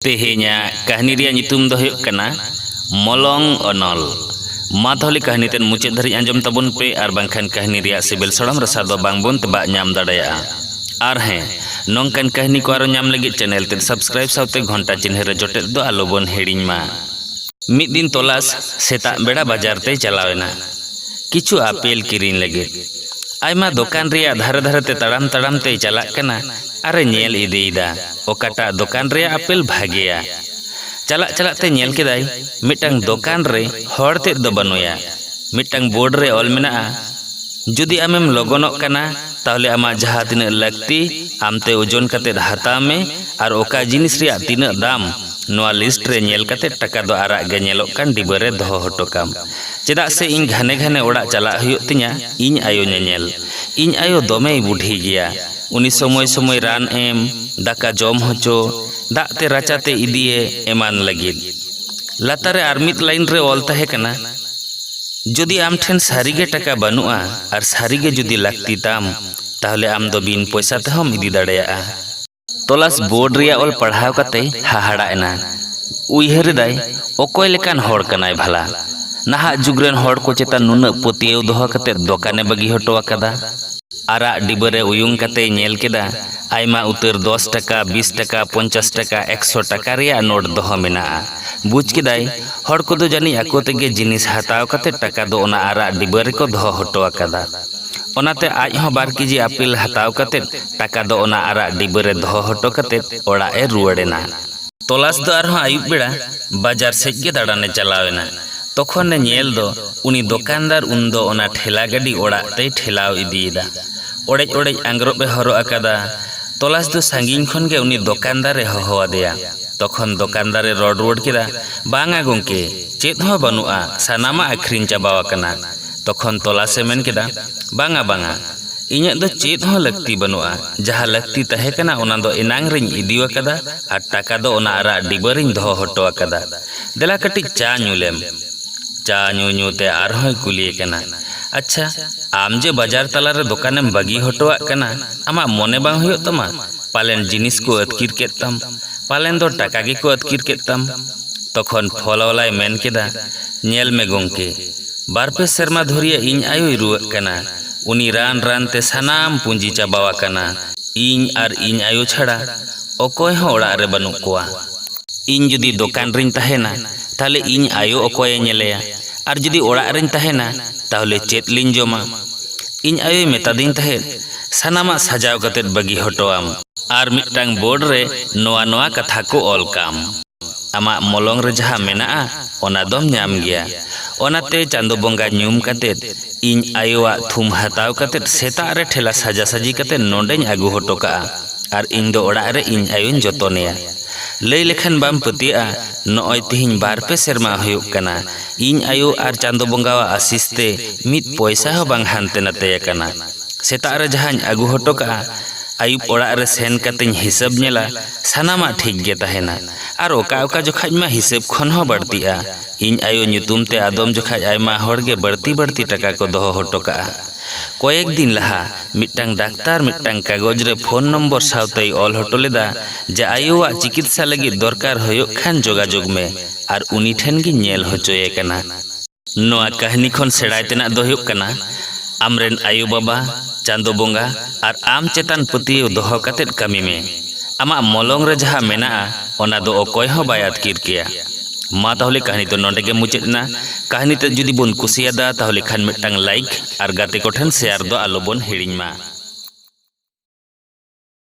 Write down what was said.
तेहेnya कहनी रिया नितुम दो हुयुक कना मलंग अनल। मा ताहले कहनी तेन मुचाद धरिज आंजम ताबुन पे आर बांखान कहनी रिया सिबिल सड़म रसा दो बांगबोन तबा नाम दाड़ाया। आर हें नोंकान कहनी को आरो नाम लगी चैनल ते सब्सक्राइब साउते घंटा चिन्ह रे जोटेल दो आलोबन हेडिंग मा। मिद दिन तलास सेता बेड़ा बाजार ते चलावेना किछु आपेल किरीन लगे। आयमा दुकान रिया धारे धारे ते तड़ाम तड़ाम ते चलाक कना आरे नेल इदीदा ओकाटा दुकान रिया आपेल भागेया। चलाक चलाक ते नेल केदाय मिटंग दुकान रे हर ते दो बनुया मिटंग बोर्ड रे ऑल मेना जुदी आमेम लगनक कना ताहले आमा जहाँ तिना लगती आमते ओजन कते हाता में और ओका जिनिस रिया तिना दाम नोआ लिस्ट रे नेल कते टका दो आराग गे नेलोक कान डिबरे दोहो हटोकाम। चेदाक से इन घाने घाने ओड़ा चला हुयुक तिया इन आयो नेल इन आयो दोमे बुढ़ी गया उनी समय समय रान एम दाका जम होचो दाते राचाते इदिए एमान लगिद। लातारे आर मिद लाइन रे ऑल तहे कना जुदी आम ठेन सारीगे टका बनुआ और सारीगे जुदी लगती ताम ताहले आम दो बिन पैसा तेहम इदी दाड़ेया। तलास बोर्ड रिया ऑल पढ़ाव कते हाहाड़ा एना उइहर दाय ओकोय लेकान हड़ कनाय भला नाहा जुगरेन हड़ को चेता नुना पतियव दोहो कते दोकाने बगी हटो आकादा। आरा डिबरे उयुंग कते नेल केदा आयमा उतर 10 टका 20 टका 50 टका 100 टका रिया नोट दोहो मेना। बुझ केदाय हड़ को दो जानी आको तेगे जिनिस हताव कते टका दो ओना आरा डिबरे को दोहो हटो आकादा। ओनाते आज हो 2 केजी आपेल हताव कते टका दो ओना आरा डिबरे दोहो हटो कते ओड़ा ए रुवाड़ेना। तलास दो आरहो आयुब बेड़ा बाजार सेज गे दाड़ाने चलावेना तखन नेल दो उनी दुकानदार उन्दो ओना ठेला गाड़ी ओड़ा ते ठेलाव इदीदा ओड़ेज ओड़ेज आंग्रब हरो आकादा। तलास दो सांगिन खन गे उनी दुकानदार होहो आदेया तखन दुकानदार रड़ रुवाड़ केदा बांगा गंके चेद हो बनुआ सानामा आखरिन चाबावा कना। तखन तलासे मेन केदा बांगा बांगा इᱧᱟᱜ दो चेद हो लगती बनुआ जहाँ लगती तहे कना ओना दो इनांग रिñ इदिव आकादा आर टाका दो ओना आरा डिबरिñ दोहो हटो आकादा। देला कटी चा ᱧᱩᱞᱮᱢ चा ᱧᱩ ते आरहोय कुलिए कना अच्छा आम जे बाजार तला रे दुकानेम बगी हटोआ कना आमा मने बांग हुयुग तमा पालेन जिनिस को अतकिर केताम पालेन दो टाका गे को अतकिर केताम। तखन फलवालाय मेन केदा नेल मे गंके बारपे सेरमा धरिया इñ आयोय रुवाग कना उनी रान रान ते सानाम पुंजी चाबावा कना। इñ आर इñ आयो छाड़ा ओकोय हो ओड़ा रे बनु कोआ। इñ जुदी दुकान रिñ तहेना ताहले इñ आयो ओकोय नेलेया आर जुदी ओड़ा रिñ तहेना ताहले चेद लिñ जमा। इñ आयोय मेतादिन तहे सानामा सजाव कते बगी हटोआम आर मिटटांग बोर्ड रे नोआ नोआ कथा को ऑल काम आमा मलंग रे जहाँ मेना ओना दोम नाम गया। ओनाते चांदो बंगा ᱧᱩᱢ कते इñ आयोआ थुम हताव कते सेता रे ठेला सजा सजी कते नोंडेñ आगु हटो का आर इñ दो ओड़ा रे इñ आयोñ जतनेया। लई लेखन बाम पतिया नोय तिहिñ 2-2 सेरमा हुयुग कना इñ आयो आर चांदो बंगावा आशीषते मिद पैसा हो बांग हानते नाते कना। सेता रे जहां आगु हटो का आयुब ओड़ा रे सेन कतेñ हिसाब नेला सानामा ठीक गे तहेना आर ओका ओका जोखाज मा हिसाब खन हो बढ़तिया। इñ आयो ᱧᱩᱛᱩᱢ ते आदम जोखाज आयमा हर गे बढ़ती बढ़ती टका को दोहो हटो का। कयेक दिन लहा मिटटांग डाक्तार मिटटांग कागज रे फोन नम्बर साउते ऑल हटो लेदा जे आयोआ चिकित्सा लगी दरकार हुयुग खान जोगाजोग में आर उनी ठेन गे नेल होचोये कना। नोआ कहानी खन सेड़ाय तेना दो हुयुग कना आमरेन आयो बाबा चांदो बंगा आर आम चेतान पतियो दोहो कतेद कमी में आमा मलंग रे जहाँ मेना ओना दो ओकोय हो बाय अतकिर किया। मा ताहले कहानी तो नोंडे गे मुचादना। कहानी ते जुदी बोन कुसियादा ताहले खान मिटटांग लाइक आर गाते को ठेन शेयर दो आलोबन हिड़िñ मा।